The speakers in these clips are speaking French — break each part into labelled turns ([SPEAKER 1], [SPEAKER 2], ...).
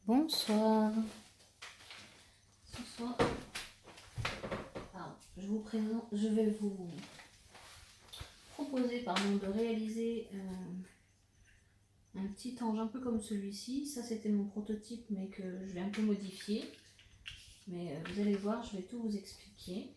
[SPEAKER 1] Bonsoir. Ce soir, je vais vous proposer de réaliser un petit ange un peu comme celui-ci. Ça, c'était mon prototype, mais que je vais un peu modifier. Mais vous allez voir, je vais tout vous expliquer.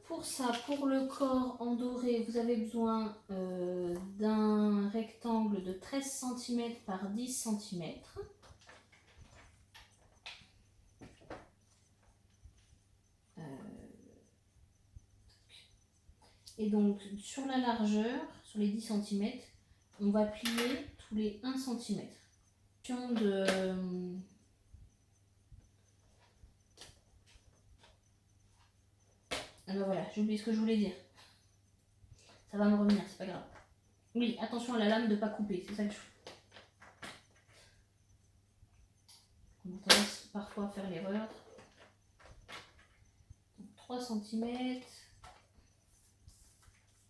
[SPEAKER 1] Pour ça, pour le corps en doré, vous avez besoin d'un rectangle de 13 cm par 10 cm. Et donc, sur la largeur, sur les 10 cm, on va plier tous les 1 cm. Alors voilà, j'ai oublié ce que je voulais dire. Ça va me revenir, c'est pas grave. Oui, attention à la lame de ne pas couper, c'est ça que je fais. On tendance parfois à faire l'erreur. 3 cm.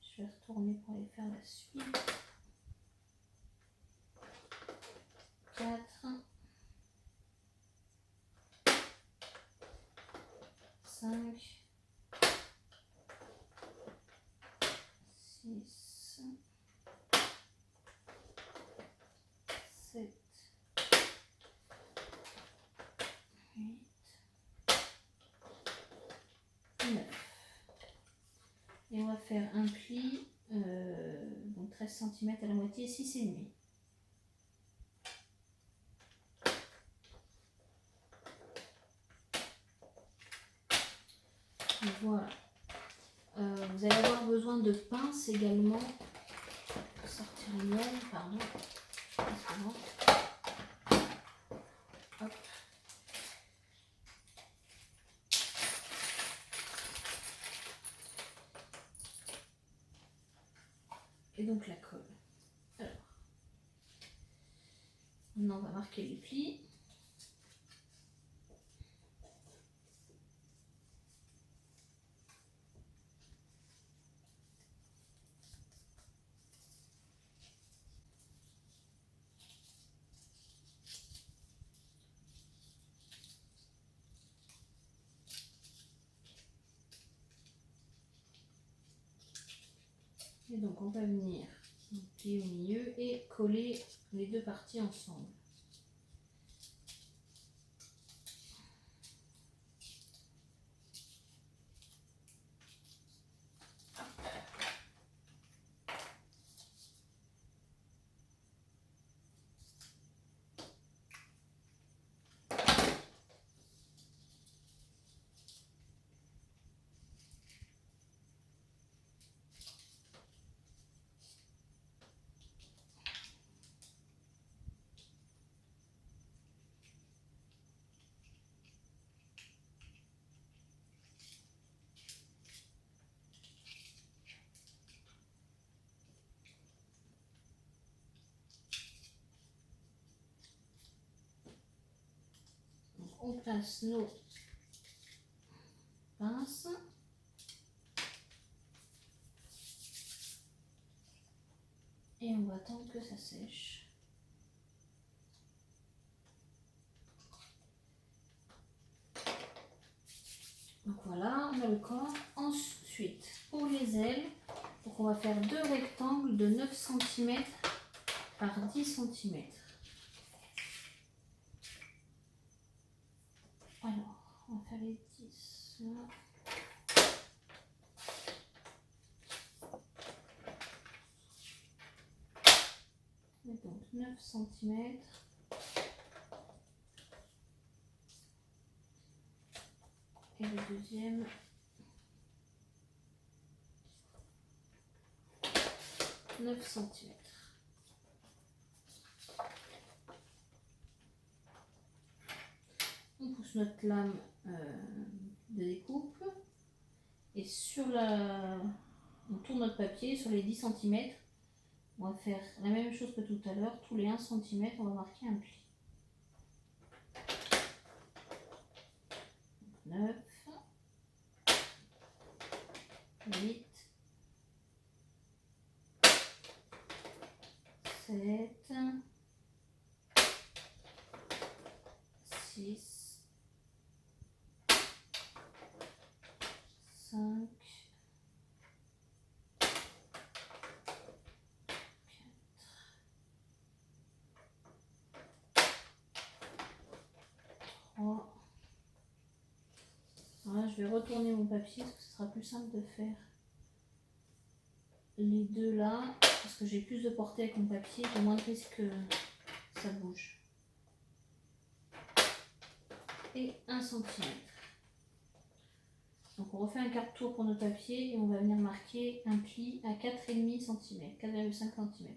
[SPEAKER 1] Je vais retourner pour aller faire la suite. 4. 5. 6. 7. 8. 9. Et on va faire un pli, donc 13 cm à la moitié, 6,5. Voilà. Vous allez avoir besoin de pinces également. Sortir les miennes, pardon. Hop. Et donc la colle. Alors, maintenant on va marquer les plis. Et donc on va venir plier au milieu et coller les deux parties ensemble. On place nos pinces. Et on va attendre que ça sèche. Donc voilà, on a le corps. Ensuite, pour les ailes, donc on va faire deux rectangles de 9 cm par 10 cm. Alors, on va faire les 10 là. Et donc 9 cm. Et le deuxième, 9 cm. On pousse notre lame de découpe et on tourne notre papier sur les 10 cm. On va faire la même chose que tout à l'heure, tous les 1 cm, on va marquer un pli. 9, 8, 7, 6, 5, 3. Alors là, je vais retourner mon papier parce que ce sera plus simple de faire les deux là. Parce que j'ai plus de portée avec mon papier, j'ai moins de risque que ça bouge. Et 1 cm. Donc on refait un quart de tour pour notre papier et on va venir marquer un pli à 4,5 cm, 4,5 cm.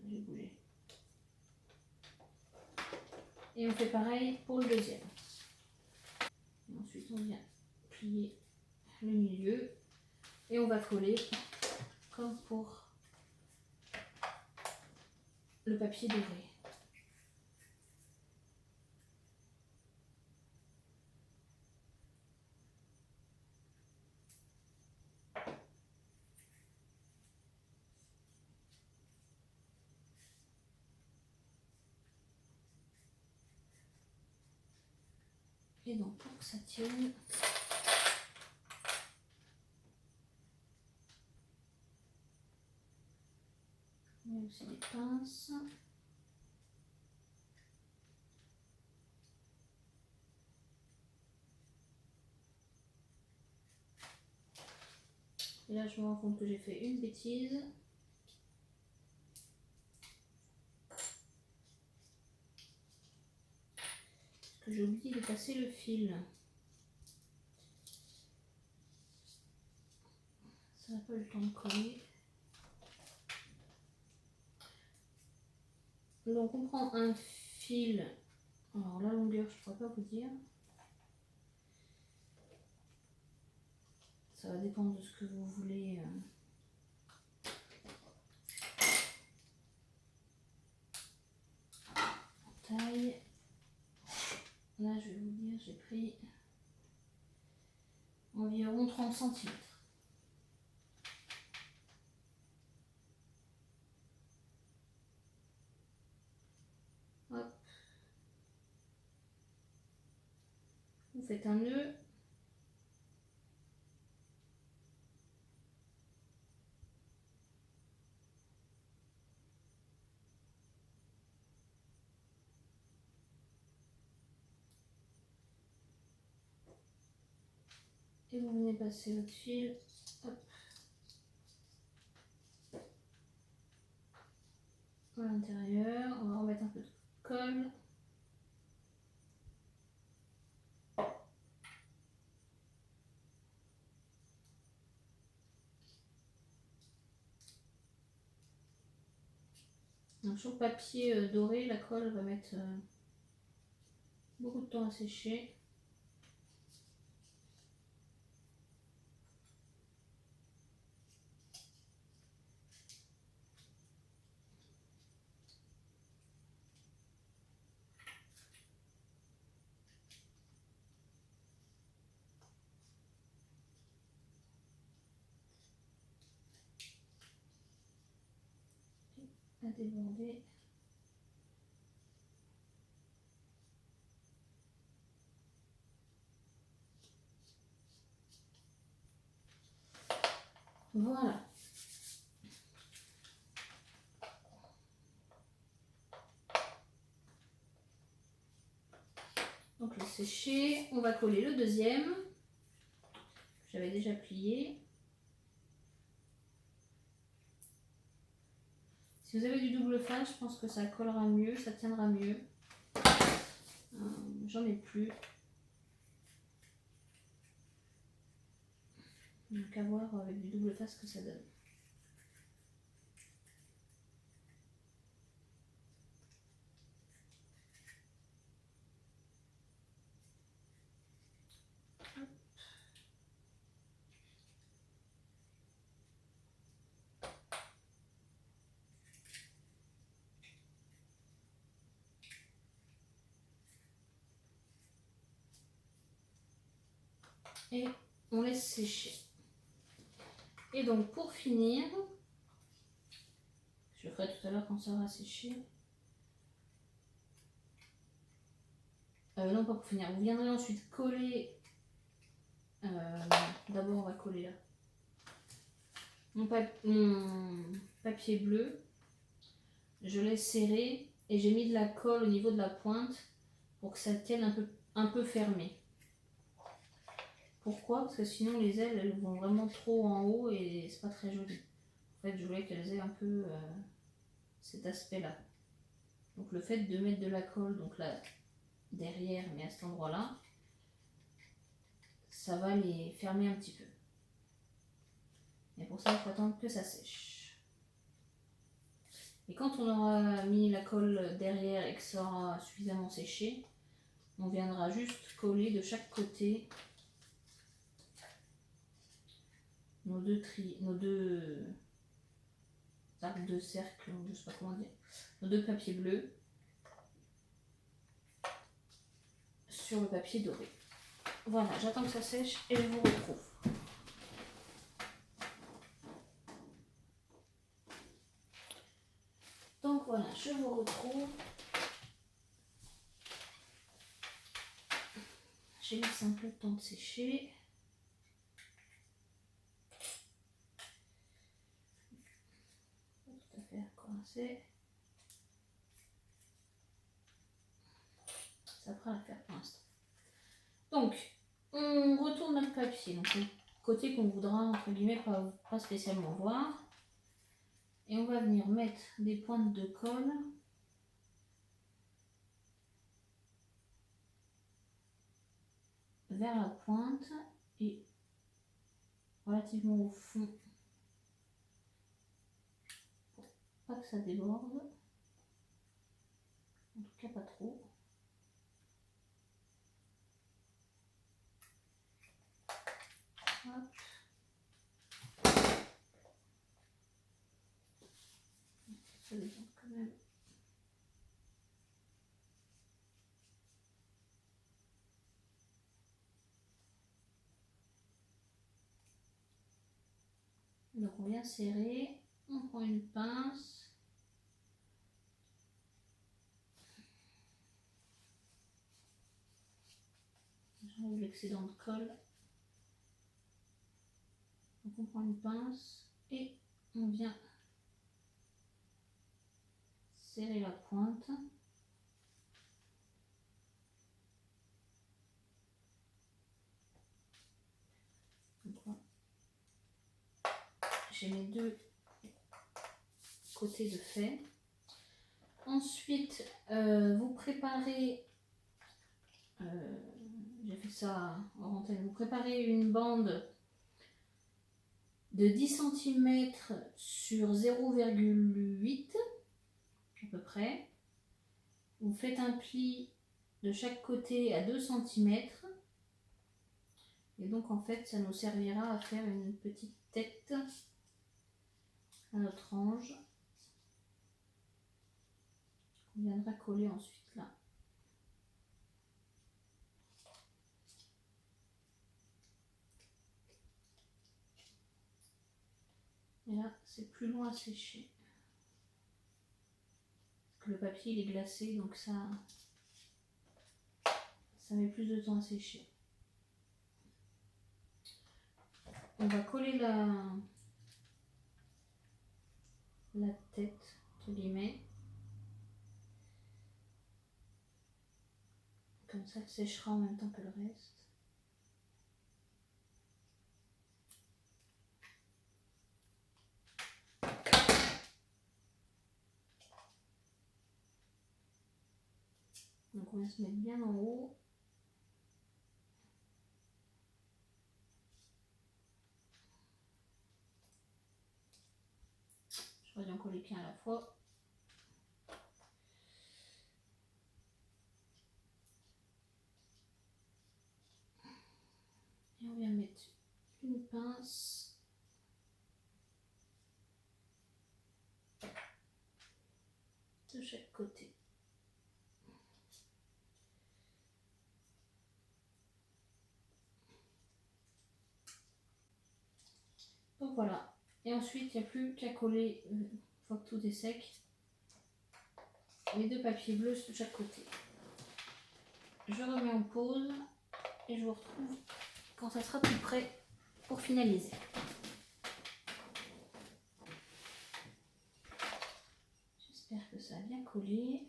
[SPEAKER 1] J'ai bougé. Et on fait pareil pour le deuxième. Et ensuite on vient plier le milieu et on va coller comme pour le papier doré. Et donc pour que ça tienne, on met aussi des pinces. Et là je me rends compte que j'ai fait une bêtise. Parce que j'ai oublié de passer le fil. Ça n'a pas eu le temps de coller. Donc on prend un fil, alors la longueur je ne pourrais pas vous dire, ça va dépendre de ce que vous voulez. En taille, là je vais vous dire, j'ai pris environ 30 cm. Hop. Vous faites un nœud. Et vous venez passer votre fil. Hop. À l'intérieur, on va remettre un peu de colle. Donc sur le papier doré, la colle va mettre beaucoup de temps à sécher. À déborder. Voilà. Donc le sécher, on va coller le deuxième. J'avais déjà plié. Si vous avez du double face, je pense que ça collera mieux, ça tiendra mieux. J'en ai plus. Donc à voir avec du double face ce que ça donne. Et on laisse sécher. Et donc pour finir, je ferai montrerai tout à l'heure quand ça va sécher. Non, pas pour finir. Vous viendrez ensuite coller. D'abord, on va coller là. Mon papier bleu. Je l'ai serré et j'ai mis de la colle au niveau de la pointe pour que ça tienne un peu fermé. Pourquoi? Parce que sinon les ailes elles vont vraiment trop en haut et c'est pas très joli. En fait, je voulais qu'elles aient un peu cet aspect-là. Donc le fait de mettre de la colle, donc là derrière, mais à cet endroit-là, ça va les fermer un petit peu. Et pour ça, il faut attendre que ça sèche. Et quand on aura mis la colle derrière et que ça aura suffisamment séché, on viendra juste coller de chaque côté nos deux arcs de cercle, je sais pas comment dire, nos deux papiers bleus sur le papier doré. Voilà, j'attends que ça sèche et je vous retrouve. Donc voilà, je vous retrouve. J'ai laissé un peu de temps de sécher. Pas tout à fait coincé. Ça fera l'affaire pour l'instant. Donc, on retourne notre papier. Donc, le côté qu'on voudra, entre guillemets, pas spécialement voir. Et on va venir mettre des pointes de colle vers la pointe et relativement au fond pour pas que ça déborde, en tout cas pas trop. Hop. Ça déborde quand même. Donc on vient serrer, on prend une pince. J'enlève l'excédent de colle. Donc on prend une pince et on vient serrer la pointe. J'ai mes deux côtés de fait. Ensuite, vous préparez, j'ai fait ça en antenne, vous préparez une bande de 10 cm sur 0,8 à peu près. Vous faites un pli de chaque côté à 2 cm. Et donc en fait, ça nous servira à faire une petite tête à notre ange. On viendra coller ensuite là. Et là, c'est plus long à sécher. Parce que le papier il est glacé, donc ça met plus de temps à sécher. On va coller la tête, entre guillemets. Comme ça, elle séchera en même temps que le reste. Donc on va se mettre bien en haut. Je vais en coller qu'un à la fois. Et on vient mettre une pince. De chaque côté. Donc voilà. Et ensuite, il n'y a plus qu'à coller. fois que tout est sec, les 2 papiers bleus de chaque côté. Je remets en pause et je vous retrouve quand ça sera tout prêt pour finaliser. J'espère que ça a bien collé.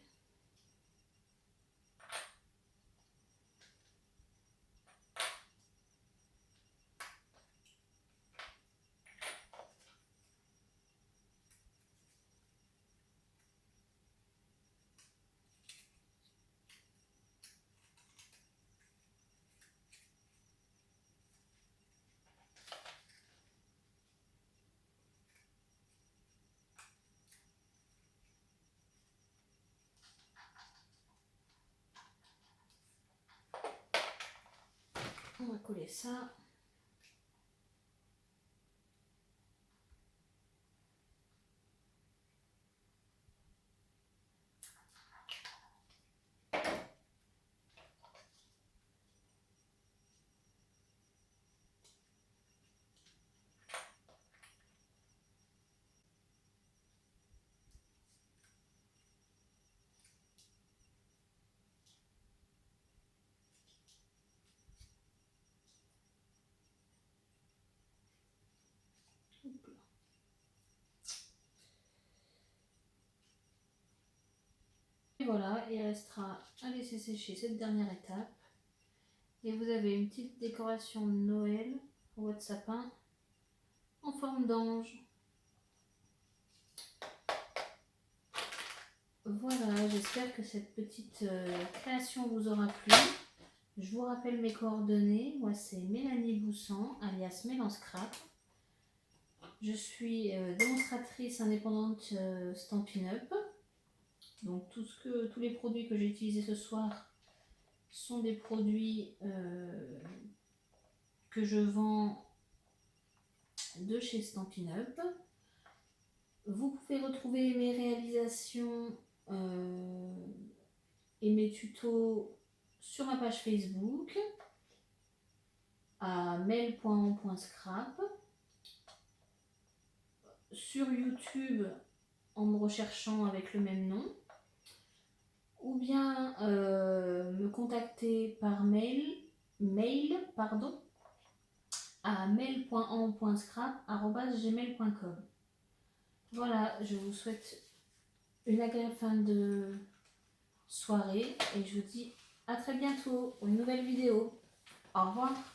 [SPEAKER 1] On va coller ça. Et voilà, il restera à laisser sécher cette dernière étape. Et vous avez une petite décoration de Noël pour votre sapin en forme d'ange. Voilà, j'espère que cette petite création vous aura plu. Je vous rappelle mes coordonnées. Moi, c'est Mélanie Boussan, alias Mélanscrap. Je suis démonstratrice indépendante Stampin' Up. Donc, tous les produits que j'ai utilisés ce soir sont des produits que je vends de chez Stampin' Up. Vous pouvez retrouver mes réalisations et mes tutos sur ma page Facebook à mail.on.scrap, sur YouTube en me recherchant avec le même nom, ou bien me contacter par mail à mail.on.scrap@gmail.com. Voilà, je vous souhaite une agréable fin de soirée et je vous dis à très bientôt pour une nouvelle vidéo. Au revoir.